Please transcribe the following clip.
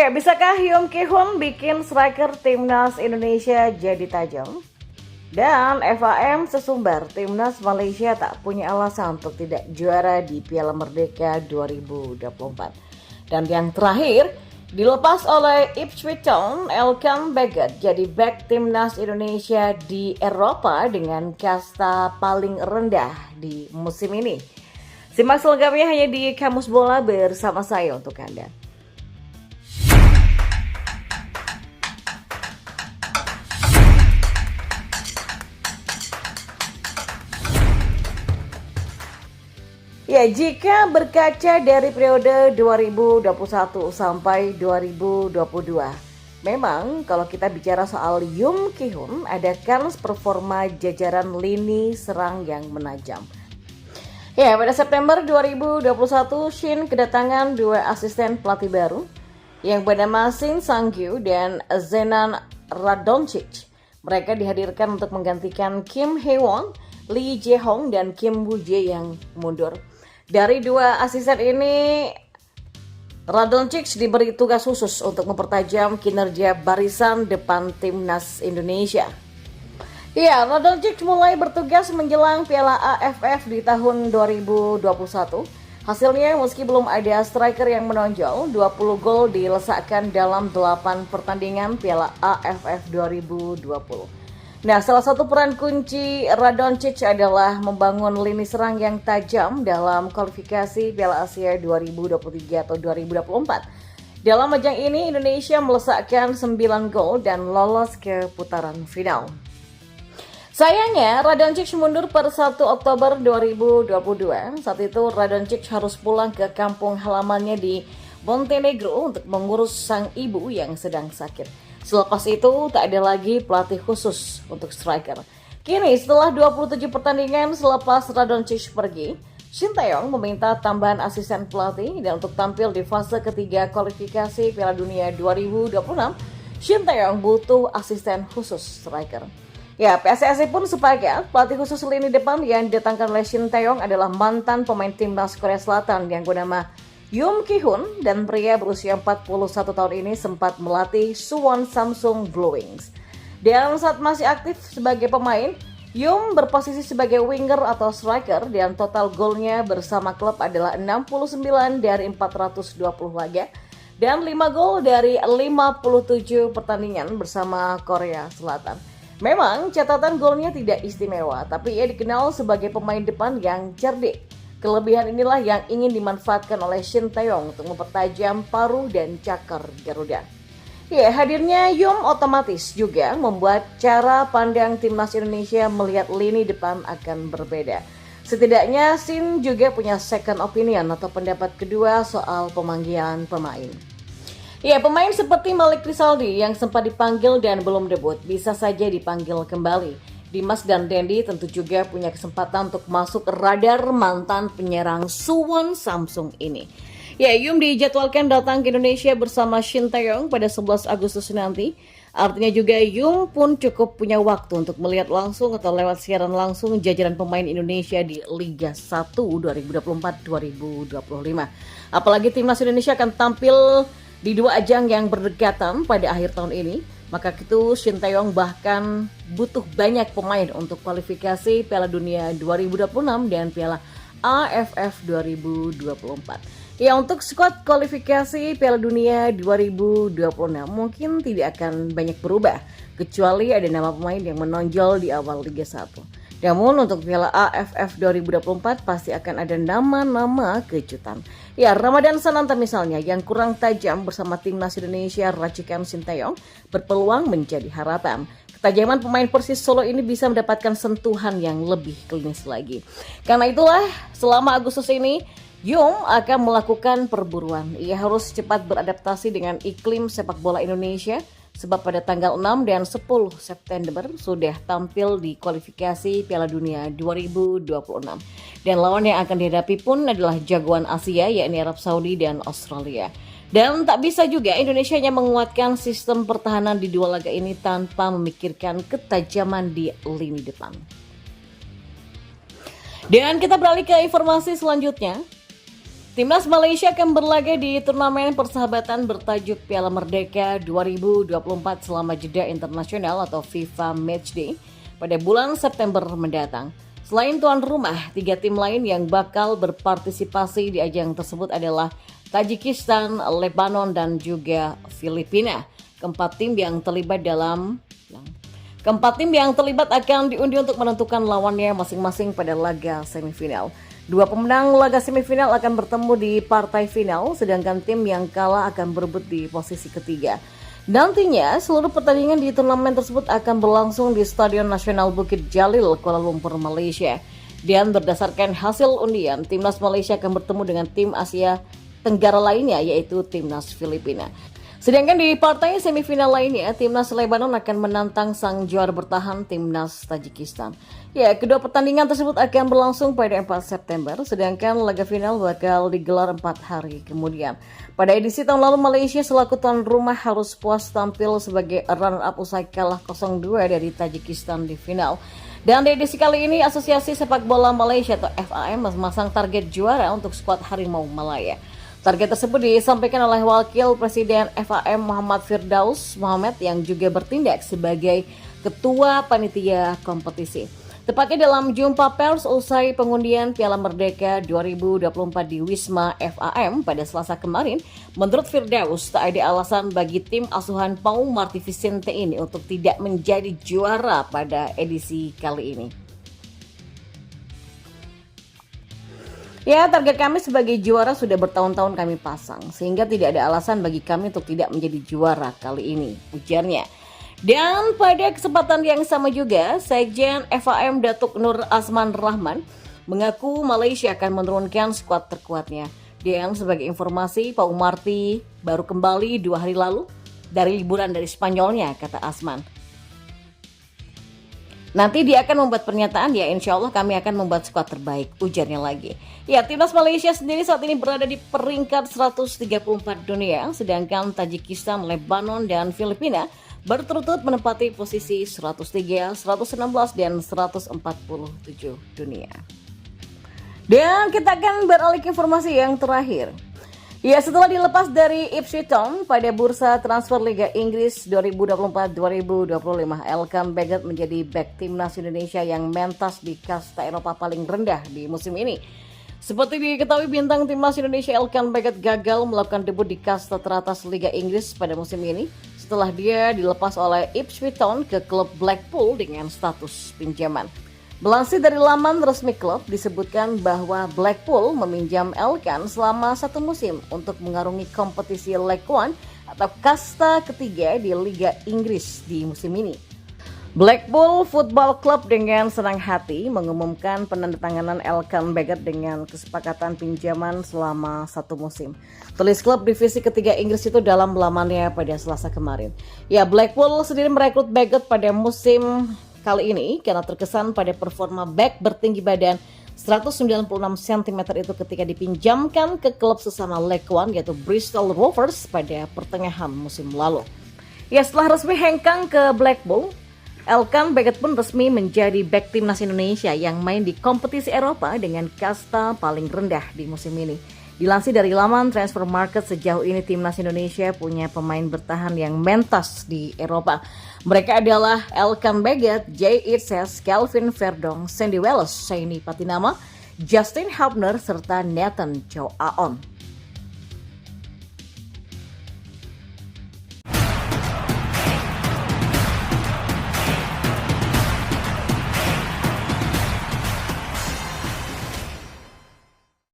Ya, bisakah Hyun Ki-hun bikin striker timnas Indonesia jadi tajam? Dan FAM sesumbar timnas Malaysia tak punya alasan untuk tidak juara di Piala Merdeka 2024. Dan yang terakhir, dilepas oleh Ipswich Town, Elkan Baggett jadi back timnas Indonesia di Eropa dengan kasta paling rendah di musim ini. Simak selengkapnya hanya di Kamus Bola bersama saya untuk Anda. Ya, jika berkaca dari periode 2021 sampai 2022, memang kalau kita bicara soal Hyun Ki-hun, ada kans performa jajaran lini serang yang menajam. Ya, pada September 2021, Shin kedatangan dua asisten pelatih baru yang bernama Shin Sang-gyu dan Zenan Radoncic. Mereka dihadirkan untuk menggantikan Kim Hae-won, Lee Jae-hong, dan Kim Woo-jae yang mundur. Dari dua asisten ini, Radoncic diberi tugas khusus untuk mempertajam kinerja barisan depan timnas Indonesia. Ya, Radoncic mulai bertugas menjelang Piala AFF di tahun 2021. Hasilnya, meski belum ada striker yang menonjol, 20 gol dilesakkan dalam 8 pertandingan Piala AFF 2020. Nah, salah satu peran kunci Radoncic adalah membangun lini serang yang tajam dalam kualifikasi Piala Asia 2023 atau 2024. Dalam ajang ini, Indonesia melesakkan 9 gol dan lolos ke putaran final. Sayangnya, Radoncic mundur per 1 Oktober 2022. Saat itu, Radoncic harus pulang ke kampung halamannya di Montenegro untuk mengurus sang ibu yang sedang sakit. Selepas itu, tak ada lagi pelatih khusus untuk striker. Kini, setelah 27 pertandingan selepas Radoncic pergi, Shin Tae-yong meminta tambahan asisten pelatih dan untuk tampil di fase ketiga kualifikasi Piala Dunia 2026, Shin Tae-yong butuh asisten khusus striker. Ya, PSSI pun sepakat pelatih khusus lini depan yang didatangkan oleh Shin Tae-yong adalah mantan pemain timnas Korea Selatan yang bernama Hyun Ki-hun, dan pria berusia 41 tahun ini sempat melatih Suwon Samsung Blue Wings. Dan saat masih aktif sebagai pemain, Hyun berposisi sebagai winger atau striker dan total golnya bersama klub adalah 69 dari 420 laga dan 5 gol dari 57 pertandingan bersama Korea Selatan. Memang catatan golnya tidak istimewa, tapi ia dikenal sebagai pemain depan yang cerdik. Kelebihan inilah yang ingin dimanfaatkan oleh Shin Tae-yong untuk mempertajam paruh dan cakar Garuda. Ya, hadirnya Hyun otomatis juga membuat cara pandang timnas Indonesia melihat lini depan akan berbeda. Setidaknya Shin juga punya second opinion atau pendapat kedua soal pemanggilan pemain. Ya, pemain seperti Malik Rizaldi yang sempat dipanggil dan belum debut bisa saja dipanggil kembali. Dimas dan Dendi tentu juga punya kesempatan untuk masuk ke radar mantan penyerang Suwon Samsung ini. Ya, Hyun dijadwalkan datang ke Indonesia bersama Shin Tae-yong pada 11 Agustus nanti. Artinya juga Hyun pun cukup punya waktu untuk melihat langsung atau lewat siaran langsung jajaran pemain Indonesia di Liga 1 2024-2025. Apalagi timnas Indonesia akan tampil di dua ajang yang berdekatan pada akhir tahun ini. Maka itu Shin Tae-yong bahkan butuh banyak pemain untuk kualifikasi Piala Dunia 2026 dan Piala AFF 2024. Ya, untuk skuad kualifikasi Piala Dunia 2026 mungkin tidak akan banyak berubah, kecuali ada nama pemain yang menonjol di awal Liga 1. Namun untuk Piala AFF 2024 pasti akan ada nama-nama kejutan. Ya, Ramadan Sananta misalnya yang kurang tajam bersama timnas Indonesia racikan Shin Tae-yong berpeluang menjadi harapan. Ketajaman pemain Persis Solo ini bisa mendapatkan sentuhan yang lebih klinis lagi. Karena itulah selama Agustus ini Hyun akan melakukan perburuan. Ia harus cepat beradaptasi dengan iklim sepak bola Indonesia. Sebab pada tanggal 6 dan 10 September sudah tampil di kualifikasi Piala Dunia 2026. Dan lawan yang akan dihadapi pun adalah jagoan Asia, yakni Arab Saudi dan Australia. Dan tak bisa juga Indonesia hanya menguatkan sistem pertahanan di dua laga ini tanpa memikirkan ketajaman di lini depan. Dan kita beralih ke informasi selanjutnya. Timnas Malaysia akan berlaga di turnamen persahabatan bertajuk Piala Merdeka 2024 selama jeda internasional atau FIFA Matchday pada bulan September mendatang. Selain tuan rumah, 3 tim lain yang bakal berpartisipasi di ajang tersebut adalah Tajikistan, Lebanon, dan juga Filipina. Keempat tim yang terlibat akan diundi untuk menentukan lawannya masing-masing pada laga semifinal. 2 pemenang laga semifinal akan bertemu di partai final, sedangkan tim yang kalah akan berebut di posisi ketiga. Nantinya, seluruh pertandingan di turnamen tersebut akan berlangsung di Stadion Nasional Bukit Jalil, Kuala Lumpur, Malaysia. Dan berdasarkan hasil undian, Timnas Malaysia akan bertemu dengan tim Asia Tenggara lainnya, yaitu Timnas Filipina. Sedangkan di partai semifinal lainnya, Timnas Lebanon akan menantang sang juara bertahan Timnas Tajikistan. Ya, kedua pertandingan tersebut akan berlangsung pada 4 September, sedangkan laga final bakal digelar 4 hari kemudian. Pada edisi tahun lalu, Malaysia selaku tuan rumah harus puas tampil sebagai runner-up usai kalah 0-2 dari Tajikistan di final. Dan di edisi kali ini, Asosiasi Sepak Bola Malaysia atau FAM memasang target juara untuk skuad Harimau Malaya. Target tersebut disampaikan oleh Wakil Presiden FAM Muhammad Firdaus Muhammad yang juga bertindak sebagai Ketua Panitia Kompetisi. Tepatnya dalam jumpa pers usai pengundian Piala Merdeka 2024 di Wisma FAM pada Selasa kemarin, menurut Firdaus tak ada alasan bagi tim asuhan Pau Marti Vicente ini untuk tidak menjadi juara pada edisi kali ini. Ya, target kami sebagai juara sudah bertahun-tahun kami pasang, sehingga tidak ada alasan bagi kami untuk tidak menjadi juara kali ini, ujarnya. Dan pada kesempatan yang sama juga, Sekjen FAM Datuk Nur Asman Rahman mengaku Malaysia akan menurunkan skuad terkuatnya. Dan sebagai informasi, Pau Marti baru kembali 2 hari lalu dari liburan dari Spanyolnya, kata Asman. Nanti dia akan membuat pernyataan, ya insya Allah kami akan membuat skuad terbaik, ujarnya lagi. Ya, Timnas Malaysia sendiri saat ini berada di peringkat 134 dunia, sedangkan Tajikistan, Lebanon, dan Filipina berturut-turut menempati posisi 103, 116, dan 147 dunia. Dan kita akan beralih ke informasi yang terakhir. Ya, setelah dilepas dari Ipswich Town pada bursa transfer Liga Inggris 2024-2025, Elkan Baggett menjadi bek timnas Indonesia yang mentas di kasta Eropa paling rendah di musim ini. Seperti diketahui, bintang timnas Indonesia Elkan Baggett gagal melakukan debut di kasta teratas Liga Inggris pada musim ini setelah dia dilepas oleh Ipswich Town ke klub Blackpool dengan status pinjaman. Melansir dari laman resmi klub, disebutkan bahwa Blackpool meminjam Elkan selama 1 musim untuk mengarungi kompetisi League One atau kasta ketiga di Liga Inggris di musim ini. Blackpool Football Club dengan senang hati mengumumkan penandatanganan Elkan Baggett dengan kesepakatan pinjaman selama 1 musim. Tulis klub divisi ketiga Inggris itu dalam lamannya pada Selasa kemarin. Ya, Blackpool sendiri merekrut Baggett pada musim kali ini karena terkesan pada performa bek bertinggi badan 196 cm itu ketika dipinjamkan ke klub sesama League One yaitu Bristol Rovers pada pertengahan musim lalu. Ya, setelah resmi hengkang ke Blackpool, Elkan Baggett pun resmi menjadi bek timnas Indonesia yang main di kompetisi Eropa dengan kasta paling rendah di musim ini. Dilansir dari laman Transfer Market, sejauh ini timnas Indonesia punya pemain bertahan yang mentas di Eropa. Mereka adalah Elkan Baggett, Jay Itzes, Kelvin Verdong, Sandy Wells, Shaini Patinama, Justin Hubner, serta Nathan Chow Aon.